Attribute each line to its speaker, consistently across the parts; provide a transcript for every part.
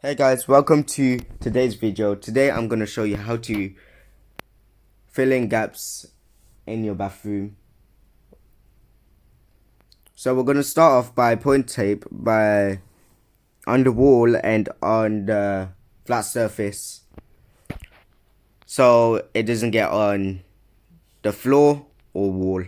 Speaker 1: Hey guys, welcome to today's video. Today I'm going to show you how to fill in gaps in your bathroom. So we're going to start off by putting tape on the wall and on the flat surface, so it doesn't get on the floor or wall.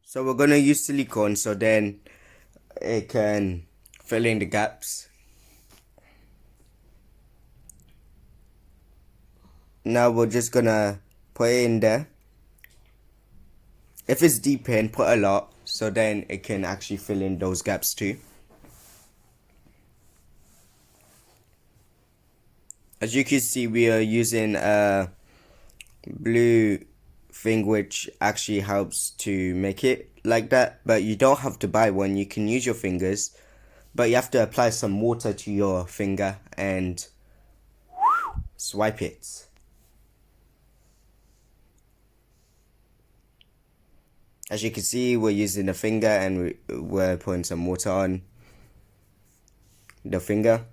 Speaker 1: So we're going to use silicone so then it can fill in the gaps. Now we're just going to put it in there. If it's deep in, put a lot so then it can actually fill in those gaps too. As you can see, we are using a blue thing which actually helps to make it like that, but you don't have to buy one. You can use your fingers, but you have to apply some water to your finger and swipe it. As you can see, we're using the finger and we're putting some water on the finger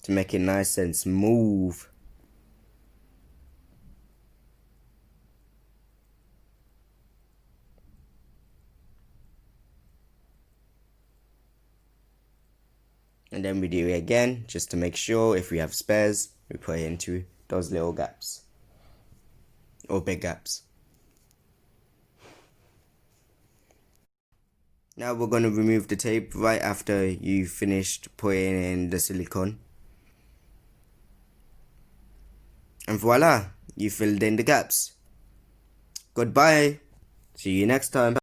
Speaker 1: to make it nice and smooth. And then we do it again just to make sure. If we have spares, we put it into those little gaps or big gaps. Now we're going to remove the tape right after you finished putting in the silicone. And voila, you filled in the gaps. Goodbye. See you next time.